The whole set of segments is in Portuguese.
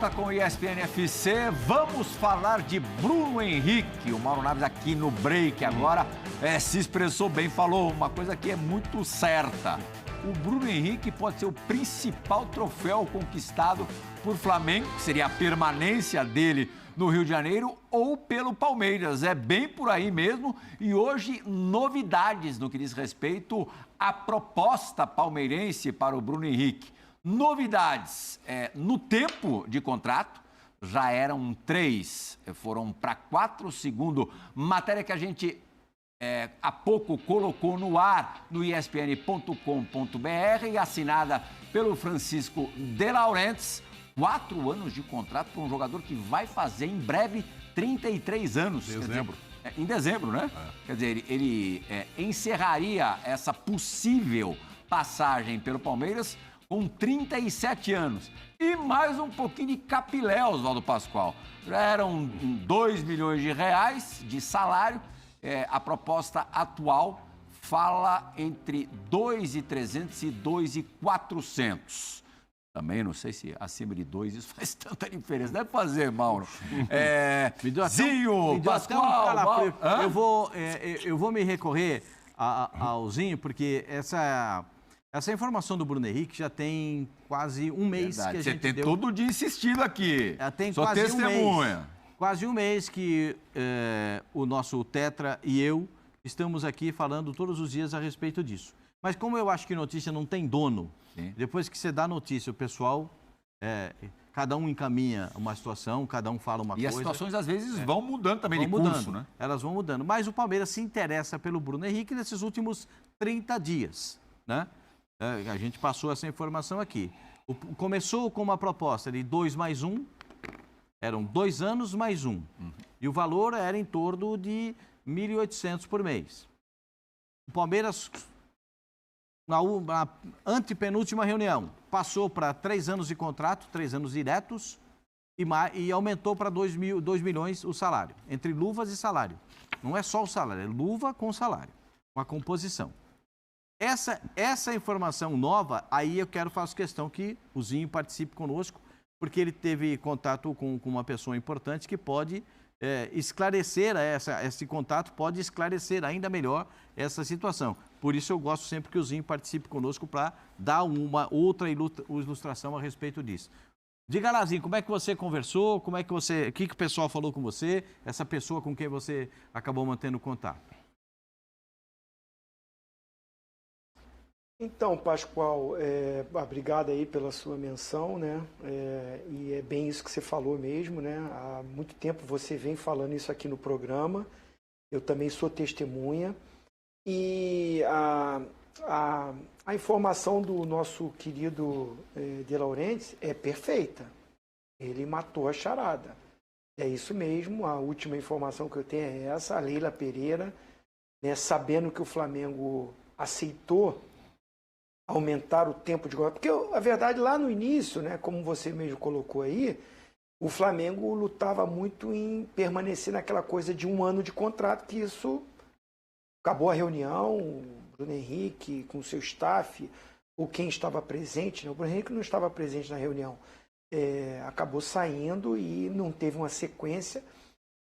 Com o ESPN FC, vamos falar de Bruno Henrique. O Mauro Naves aqui no break agora se expressou bem, falou uma coisa que é muito certa. O Bruno Henrique pode ser o principal troféu conquistado por Flamengo, que seria a permanência dele no Rio de Janeiro, ou pelo Palmeiras. É bem por aí mesmo. E hoje, novidades no que diz respeito à proposta palmeirense para o Bruno Henrique. Novidades, no tempo de contrato, já eram 3, foram para 4, segundo matéria que a gente há pouco colocou no ar no espn.com.br e assinada pelo Francisco De Laurentiis. 4 anos de contrato para um jogador que vai fazer em breve 33 anos. Dezembro. Em dezembro, né? Quer dizer, ele encerraria essa possível passagem pelo Palmeiras com 37 anos. E mais um pouquinho de capilé, Oswaldo Pascoal. Já eram 2 milhões de reais de salário. A proposta atual fala entre 2.300 e 2.400. Também não sei se acima de 2 isso faz tanta diferença. Deve fazer, Mauro. Zinho, Pascoal... Eu vou me recorrer ao Zinho, porque essa informação do Bruno Henrique já tem quase um mês que a gente Você tem deu. todo dia insistindo aqui. Tem Sou quase testemunha. Quase um mês que o nosso Tetra e eu estamos aqui falando todos os dias a respeito disso. Mas como eu acho que notícia não tem dono, Sim. Depois que você dá notícia, o pessoal, cada um encaminha uma situação, cada um fala uma coisa. E as situações, às vezes, vão mudando também vão de mudando, curso, né? Elas vão mudando. Mas o Palmeiras se interessa pelo Bruno Henrique nesses últimos 30 dias, né? A gente passou essa informação aqui. Começou com uma proposta de 2 mais 1, eram 2 anos mais 1. E o valor era em torno de 1.800 por mês. O Palmeiras, na antepenúltima reunião, passou para 3 anos de contrato, 3 anos diretos, e aumentou para 2 milhões o salário, entre luvas e salário. Não é só o salário, é luva com salário, com a composição. Essa informação nova, aí eu faço questão que o Zinho participe conosco, porque ele teve contato com uma pessoa importante que pode esclarecer, esse contato pode esclarecer ainda melhor essa situação. Por isso eu gosto sempre que o Zinho participe conosco para dar uma outra ilustração a respeito disso. Diga lá, Zinho, como é que você conversou, o que o pessoal falou com você, essa pessoa com quem você acabou mantendo contato? Então, Pascoal, obrigado aí pela sua menção, né? E é bem isso que você falou mesmo, né? Há muito tempo você vem falando isso aqui no programa, eu também sou testemunha, e a informação do nosso querido De Laurentiis é perfeita, ele matou a charada. É isso mesmo, a última informação que eu tenho é essa, a Leila Pereira, né, sabendo que o Flamengo aceitou aumentar o tempo de contrato. Porque, a verdade, lá no início, né, como você mesmo colocou aí, o Flamengo lutava muito em permanecer naquela coisa de 1 ano de contrato, que isso acabou a reunião, o Bruno Henrique com o seu staff, ou quem estava presente, né, o Bruno Henrique não estava presente na reunião, acabou saindo e não teve uma sequência.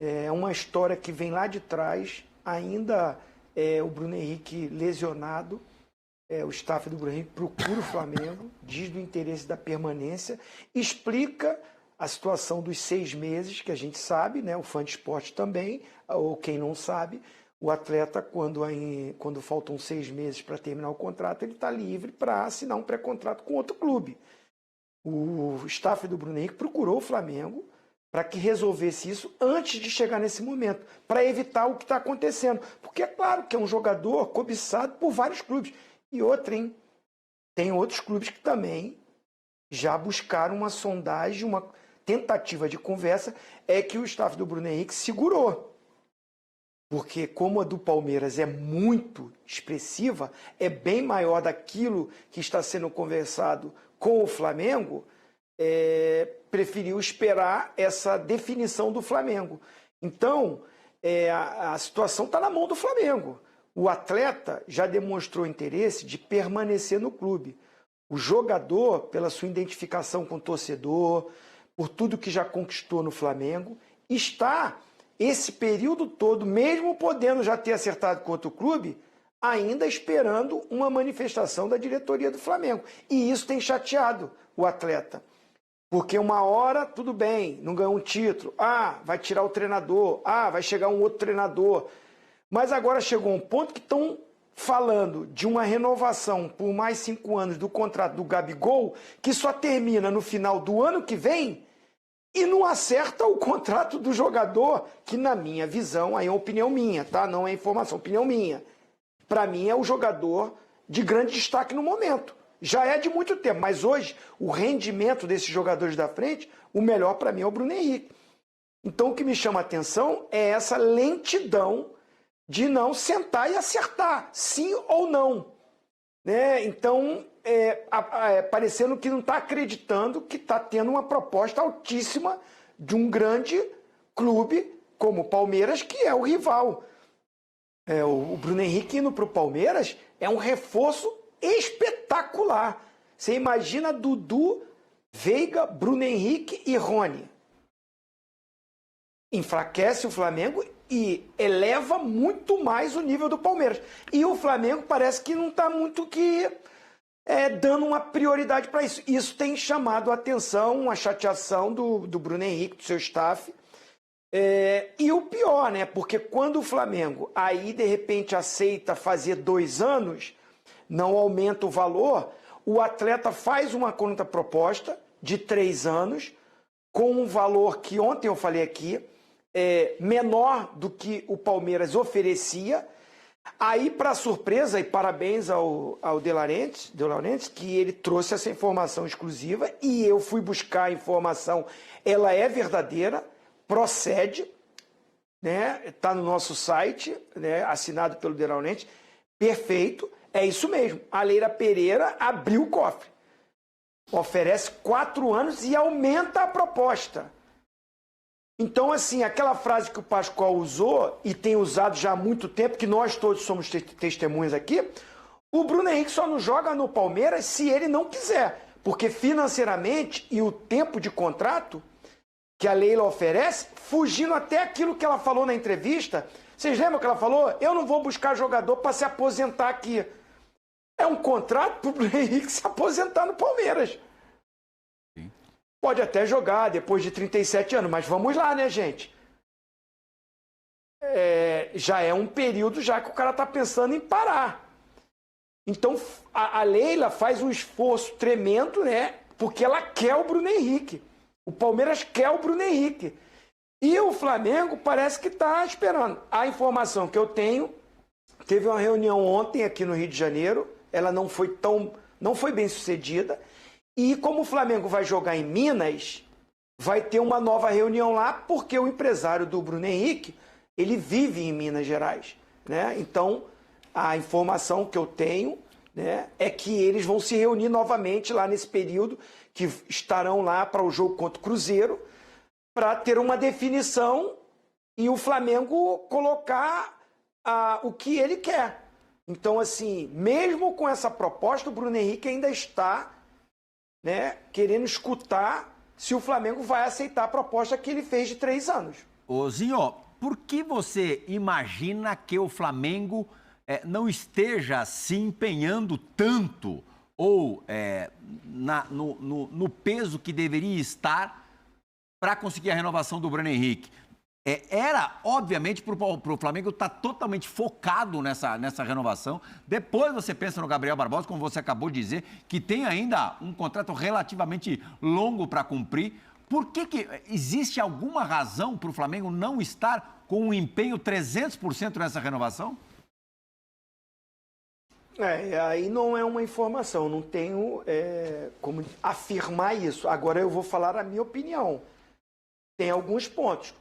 É uma história que vem lá de trás, ainda o Bruno Henrique lesionado, o staff do Bruno Henrique procura o Flamengo, diz do interesse da permanência, explica a situação dos 6 meses, que a gente sabe, né? O fã de esporte também, ou quem não sabe, o atleta, quando faltam 6 meses para terminar o contrato, ele está livre para assinar um pré-contrato com outro clube. O staff do Bruno Henrique procurou o Flamengo para que resolvesse isso antes de chegar nesse momento, para evitar o que está acontecendo. Porque é claro que é um jogador cobiçado por vários clubes. E outra, hein? Tem outros clubes que também já buscaram uma sondagem, uma tentativa de conversa, que o staff do Bruno Henrique segurou. Porque como a do Palmeiras é muito expressiva, é bem maior daquilo que está sendo conversado com o Flamengo, preferiu esperar essa definição do Flamengo. Então, a situação está na mão do Flamengo. O atleta já demonstrou interesse de permanecer no clube. O jogador, pela sua identificação com o torcedor, por tudo que já conquistou no Flamengo, está esse período todo, mesmo podendo já ter acertado contra o clube, ainda esperando uma manifestação da diretoria do Flamengo. E isso tem chateado o atleta. Porque uma hora, tudo bem, não ganhou um título. Vai tirar o treinador. Vai chegar um outro treinador. Mas agora chegou um ponto que estão falando de uma renovação por mais 5 anos do contrato do Gabigol, que só termina no final do ano que vem, e não acerta o contrato do jogador, que na minha visão, aí é opinião minha, tá? Não é informação, opinião minha. Para mim é o jogador de grande destaque no momento. Já é de muito tempo, mas hoje o rendimento desses jogadores da frente, o melhor para mim é o Bruno Henrique. Então o que me chama a atenção é essa lentidão de não sentar e acertar, sim ou não. Né? Então, parecendo que não está acreditando que está tendo uma proposta altíssima de um grande clube como o Palmeiras, que é o rival. O Bruno Henrique indo para o Palmeiras é um reforço espetacular. Você imagina Dudu, Veiga, Bruno Henrique e Rony. Enfraquece o Flamengo e eleva muito mais o nível do Palmeiras. E o Flamengo parece que não está muito dando uma prioridade para isso. Isso tem chamado a atenção, a chateação do Bruno Henrique, do seu staff. E o pior, né? Porque quando o Flamengo aí de repente aceita fazer 2 anos, não aumenta o valor, o atleta faz uma contraproposta de 3 anos, com um valor que ontem eu falei aqui, menor do que o Palmeiras oferecia. Aí, para surpresa, e parabéns ao De Laurentiis, que ele trouxe essa informação exclusiva, e eu fui buscar a informação, ela é verdadeira, procede, né? Está no nosso site, né? Assinado pelo De Laurentiis, perfeito, é isso mesmo. A Leila Pereira abriu o cofre, oferece 4 anos e aumenta a proposta. Então, assim, aquela frase que o Pascoal usou, e tem usado já há muito tempo, que nós todos somos testemunhas aqui, o Bruno Henrique só não joga no Palmeiras se ele não quiser. Porque financeiramente e o tempo de contrato que a Leila oferece, fugindo até aquilo que ela falou na entrevista, vocês lembram que ela falou? Eu não vou buscar jogador para se aposentar aqui. É um contrato para o Bruno Henrique se aposentar no Palmeiras. Pode até jogar depois de 37 anos, mas vamos lá, né, gente? Já é um período já que o cara está pensando em parar. Então, a Leila faz um esforço tremendo, né? Porque ela quer o Bruno Henrique. O Palmeiras quer o Bruno Henrique. E o Flamengo parece que está esperando. A informação que eu tenho, teve uma reunião ontem aqui no Rio de Janeiro, ela não foi bem sucedida. E como o Flamengo vai jogar em Minas, vai ter uma nova reunião lá, porque o empresário do Bruno Henrique, ele vive em Minas Gerais, né? Então, a informação que eu tenho, né, é que eles vão se reunir novamente lá nesse período, que estarão lá para o jogo contra o Cruzeiro, para ter uma definição e o Flamengo colocar o que ele quer. Então, assim, mesmo com essa proposta, o Bruno Henrique ainda está, né, querendo escutar se o Flamengo vai aceitar a proposta que ele fez de 3 anos. Ô, Zinho, por que você imagina que o Flamengo não esteja se empenhando tanto ou no peso que deveria estar para conseguir a renovação do Bruno Henrique? Era, obviamente, para o Flamengo estar totalmente focado nessa renovação. Depois você pensa no Gabriel Barbosa, como você acabou de dizer, que tem ainda um contrato relativamente longo para cumprir. Por que existe alguma razão para o Flamengo não estar com um empenho 300% nessa renovação? Aí não é uma informação, não tenho como afirmar isso. Agora eu vou falar a minha opinião. Tem alguns pontos.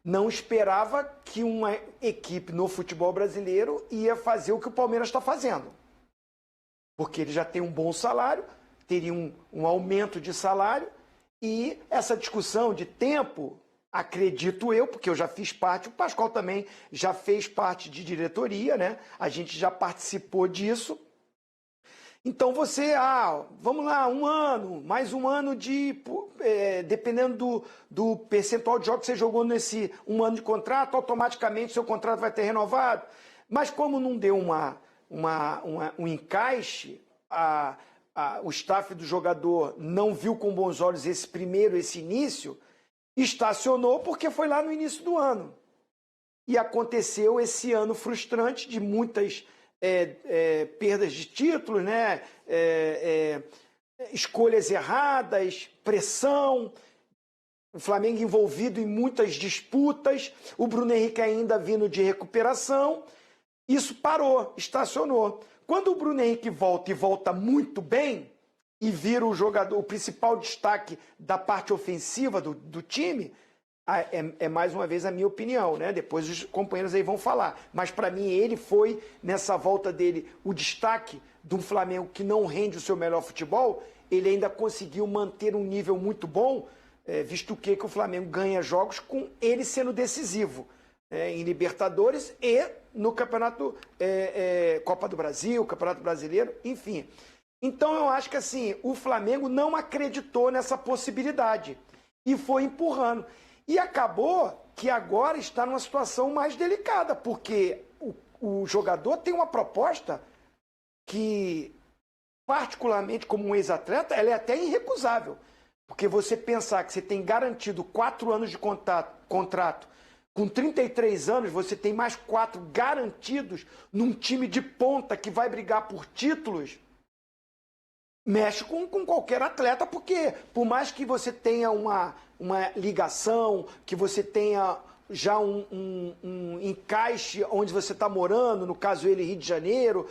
Não esperava que uma equipe no futebol brasileiro ia fazer o que o Palmeiras está fazendo. Porque ele já tem um bom salário, teria um aumento de salário, e essa discussão de tempo, acredito eu, porque eu já fiz parte, o Pascoal também já fez parte de diretoria, né? A gente já participou disso. Então você, vamos lá, um ano, mais um ano dependendo do percentual de jogos que você jogou nesse um ano de contrato, automaticamente seu contrato vai ter renovado. Mas como não deu um encaixe, o staff do jogador não viu com bons olhos esse início, estacionou porque foi lá no início do ano. E aconteceu esse ano frustrante de muitas perdas de títulos, né? Escolhas erradas, pressão, o Flamengo envolvido em muitas disputas, o Bruno Henrique ainda vindo de recuperação, isso parou, estacionou. Quando o Bruno Henrique volta e volta muito bem, e vira o principal destaque da parte ofensiva do time, mais uma vez a minha opinião, né? Depois os companheiros aí vão falar. Mas para mim ele foi, nessa volta dele, o destaque de um Flamengo que não rende o seu melhor futebol. Ele ainda conseguiu manter um nível muito bom, visto que o Flamengo ganha jogos com ele sendo decisivo, em Libertadores e no Campeonato Copa do Brasil, Campeonato Brasileiro, enfim. Então eu acho que assim, o Flamengo não acreditou nessa possibilidade e foi empurrando. E acabou que agora está numa situação mais delicada, porque o jogador tem uma proposta que, particularmente como um ex-atleta, ela é até irrecusável. Porque você pensar que você tem garantido 4 anos de contrato, com 33 anos você tem mais 4 garantidos num time de ponta que vai brigar por títulos, mexe com qualquer atleta, porque por mais que você tenha uma ligação, que você tenha já um encaixe onde você está morando, no caso ele Rio de Janeiro,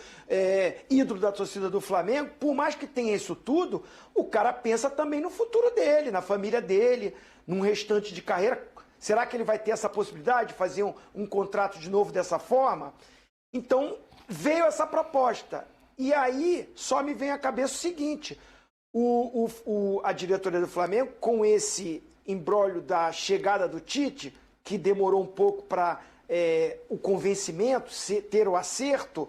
ídolo da torcida do Flamengo, por mais que tenha isso tudo, o cara pensa também no futuro dele, na família dele, num restante de carreira. Será que ele vai ter essa possibilidade de fazer um contrato de novo dessa forma? Então veio essa proposta. E aí só me vem à cabeça o seguinte, a diretoria do Flamengo, com esse imbróglio da chegada do Tite, que demorou um pouco para o convencimento, ter o acerto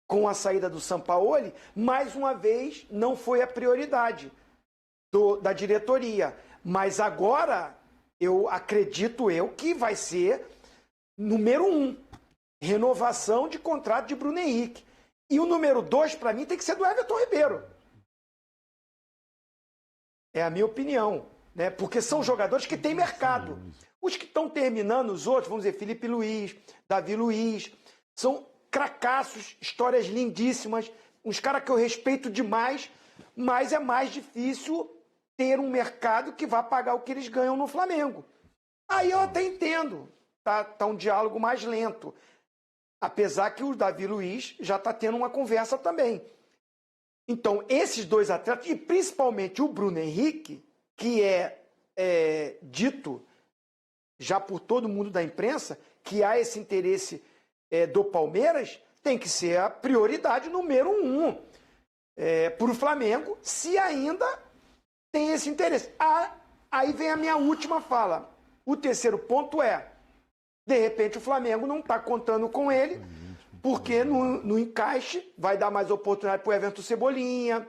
com a saída do Sampaoli, mais uma vez não foi a prioridade da diretoria. Mas agora, acredito que vai ser número 1, renovação de contrato de Bruno Henrique. E o número 2, para mim, tem que ser do Everton Ribeiro. É a minha opinião, né? Porque são jogadores que têm mercado. Os que estão terminando, os outros, vamos dizer, Felipe Luiz, Davi Luiz, são cracassos, histórias lindíssimas, uns caras que eu respeito demais, mas é mais difícil ter um mercado que vá pagar o que eles ganham no Flamengo. Aí eu até entendo, tá um diálogo mais lento. Apesar que o Davi Luiz já está tendo uma conversa também. Então, esses 2 atletas, e principalmente o Bruno Henrique, que é dito já por todo mundo da imprensa, que há esse interesse do Palmeiras, tem que ser a prioridade número 1 para o Flamengo, se ainda tem esse interesse. Aí vem a minha última fala. O terceiro ponto de repente o Flamengo não está contando com ele, porque no encaixe vai dar mais oportunidade para o Everton Cebolinha,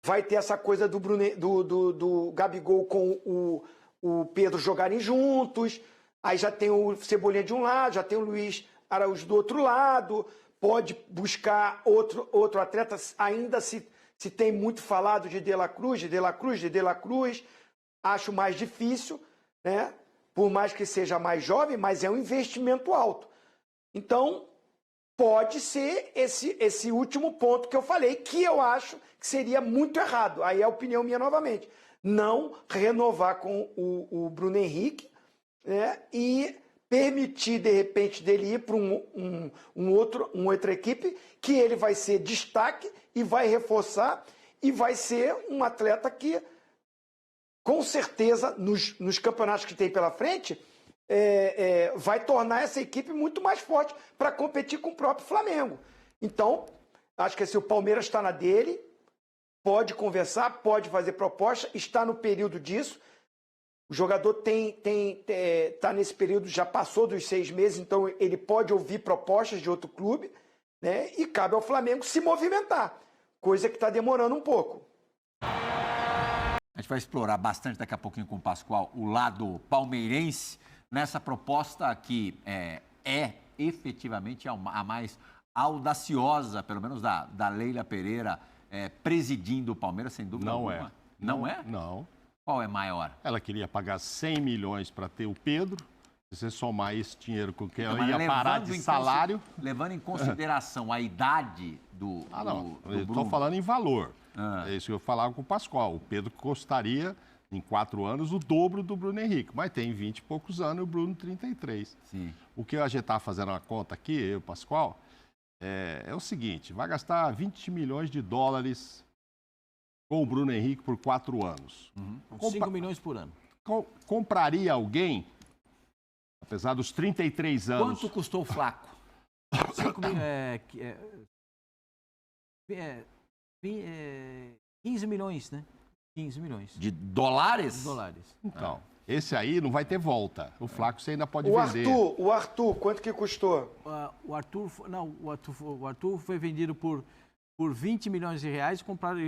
vai ter essa coisa do Gabigol com o Pedro jogarem juntos, aí já tem o Cebolinha de um lado, já tem o Luiz Araújo do outro lado, pode buscar outro atleta, ainda se tem muito falado de De La Cruz, acho mais difícil, né? Por mais que seja mais jovem, mas é um investimento alto. Então, pode ser esse último ponto que eu falei, que eu acho que seria muito errado. Aí é a opinião minha novamente. Não renovar com o Bruno Henrique, né, e permitir, de repente, dele ir para uma outra equipe, que ele vai ser destaque e vai reforçar, e vai ser um atleta que, com certeza, nos campeonatos que tem pela frente, vai tornar essa equipe muito mais forte para competir com o próprio Flamengo. Então, acho que assim, o Palmeiras está na dele, pode conversar, pode fazer proposta, está no período disso. O jogador está nesse período, já passou dos 6 meses, então ele pode ouvir propostas de outro clube, né? E cabe ao Flamengo se movimentar. coisa que está demorando um pouco. A gente vai explorar bastante daqui a pouquinho com o Pascoal o lado palmeirense nessa proposta que é efetivamente a mais audaciosa, pelo menos da Leila Pereira, presidindo o Palmeiras, sem dúvida alguma. Não é? Não. Qual é maior? Ela queria pagar 100 milhões para ter o Pedro. Se você somar esse dinheiro com que ela Mas ia parar de salário... Levando em consideração a idade do eu estou Bruno. falando em valor. É isso que eu falava com o Pascoal. O Pedro custaria, em 4 anos, o dobro do Bruno Henrique. Mas tem 20 e poucos anos e o Bruno 33. Sim. O que a gente está fazendo a conta aqui, eu e o Pascoal, é o seguinte, vai gastar 20 milhões de dólares com o Bruno Henrique por 4 anos. 5 milhões por ano. Compraria alguém, apesar dos 33 anos... Quanto custou o Flaco? 5 mil, 15 milhões, né? 15 milhões De dólares? de dólares. Então, esse aí não vai ter volta. O Flaco você ainda pode O vender. Arthur, quanto que custou? O Arthur foi vendido por 20 milhões de reais, comprado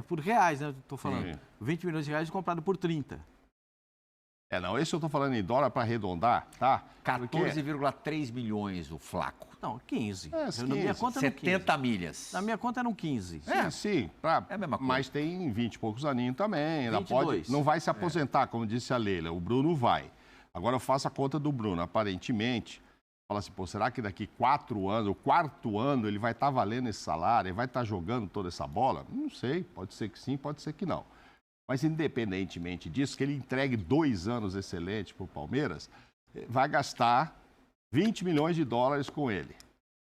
por reais, né? Estou falando. Sim. 20 milhões de reais e comprado por 30. Não, esse eu tô falando em dólar para arredondar, tá? 14,3 milhões o Flaco. Não, 15. É, Na minha 15. conta eram 70 milhas. Na minha conta eram 15. Sim. É a mesma coisa. Mas tem 20 e poucos aninhos também. Ainda 22. não vai se aposentar, como disse a Leila. O Bruno vai. Agora eu faço a conta do Bruno. Aparentemente, fala assim, será que daqui 4 anos, o 4º ano, ele vai estar valendo esse salário? Ele vai estar jogando toda essa bola? Não sei. Pode ser que sim, pode ser que não. Mas independentemente disso, que ele entregue 2 anos excelentes para o Palmeiras, vai gastar 20 milhões de dólares com ele.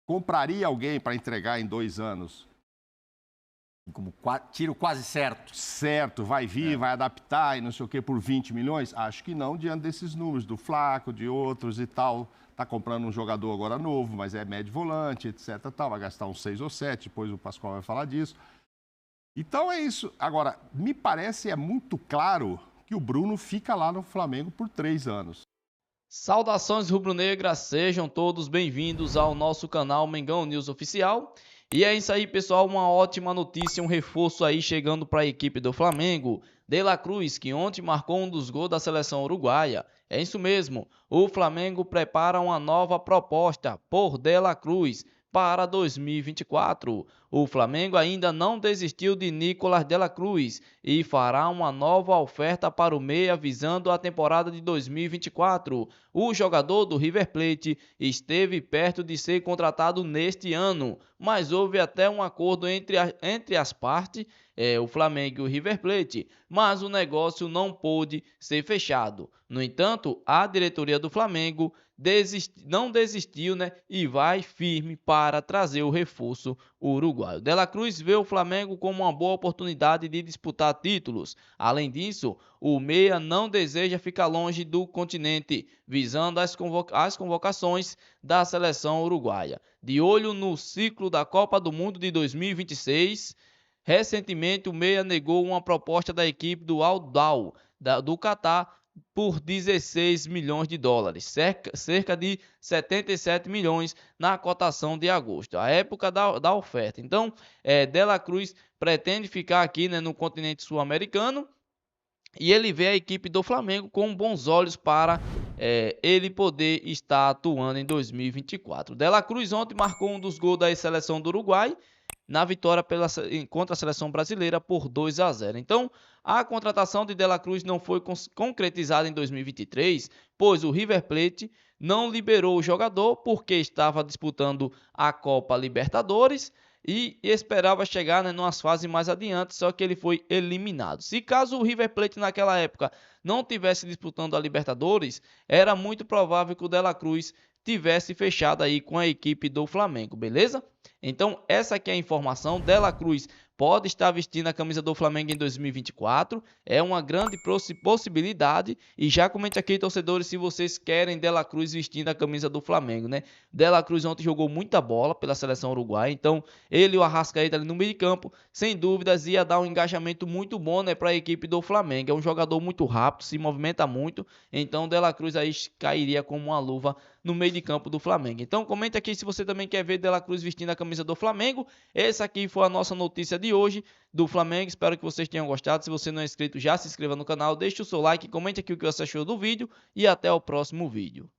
Compraria alguém para entregar em 2 anos? Como tiro quase certo. Certo, vai vir, vai adaptar e não sei o quê por 20 milhões? Acho que não, diante desses números, do Flaco, de outros e tal. Está comprando um jogador agora novo, mas é médio volante, etc. Tal. Vai gastar uns 6 ou 7, depois o Pascoal vai falar disso. Então é isso. Agora, me parece muito claro que o Bruno fica lá no Flamengo por 3 anos. Saudações rubro-negras, sejam todos bem-vindos ao nosso canal Mengão News Oficial. E é isso aí, pessoal, uma ótima notícia, um reforço aí chegando para a equipe do Flamengo. De La Cruz, que ontem marcou um dos gols da seleção uruguaia. É isso mesmo, o Flamengo prepara uma nova proposta por De La Cruz para 2024. O Flamengo ainda não desistiu de Nicolás de la Cruz e fará uma nova oferta para o meia visando a temporada de 2024. O jogador do River Plate esteve perto de ser contratado neste ano, mas houve até um acordo entre as partes, o Flamengo e o River Plate, mas o negócio não pôde ser fechado. No entanto, a diretoria do Flamengo não desistiu, e vai firme para trazer o reforço uruguaio. De la Cruz vê o Flamengo como uma boa oportunidade de disputar títulos. Além disso, o meia não deseja ficar longe do continente, visando as convocações da seleção uruguaia. De olho no ciclo da Copa do Mundo de 2026, recentemente o meia negou uma proposta da equipe do Al-Dahl, do Catar, por 16 milhões de dólares, cerca de 77 milhões na cotação de agosto, a época da oferta. Então, De La Cruz pretende ficar aqui, no continente sul-americano, e ele vê a equipe do Flamengo com bons olhos para ele poder estar atuando em 2024. De La Cruz ontem marcou um dos gols da seleção do Uruguai, na vitória contra a seleção brasileira por 2-0. Então, a contratação de De La Cruz não foi concretizada em 2023, pois o River Plate não liberou o jogador porque estava disputando a Copa Libertadores e esperava chegar nas fases mais adiante, só que ele foi eliminado. Se caso o River Plate naquela época não tivesse disputando a Libertadores, era muito provável que o De La Cruz tivesse fechado aí com a equipe do Flamengo, beleza? Então, essa aqui é a informação. De La Cruz pode estar vestindo a camisa do Flamengo em 2024, é uma grande possibilidade, e já comente aqui, torcedores, se vocês querem De La Cruz vestindo a camisa do Flamengo, De La Cruz ontem jogou muita bola pela seleção uruguaia, então ele e o Arrascaeta ali no meio de campo, sem dúvidas ia dar um engajamento muito bom, para a equipe do Flamengo. É um jogador muito rápido, se movimenta muito, então De La Cruz aí cairia como uma luva no meio de campo do Flamengo. Então comente aqui se você também quer ver De La Cruz vestindo a camisa do Flamengo. Essa aqui foi a nossa notícia de hoje do Flamengo. Espero que vocês tenham gostado. Se você não é inscrito, já se inscreva no canal, deixe o seu like, comente aqui o que você achou do vídeo e até o próximo vídeo.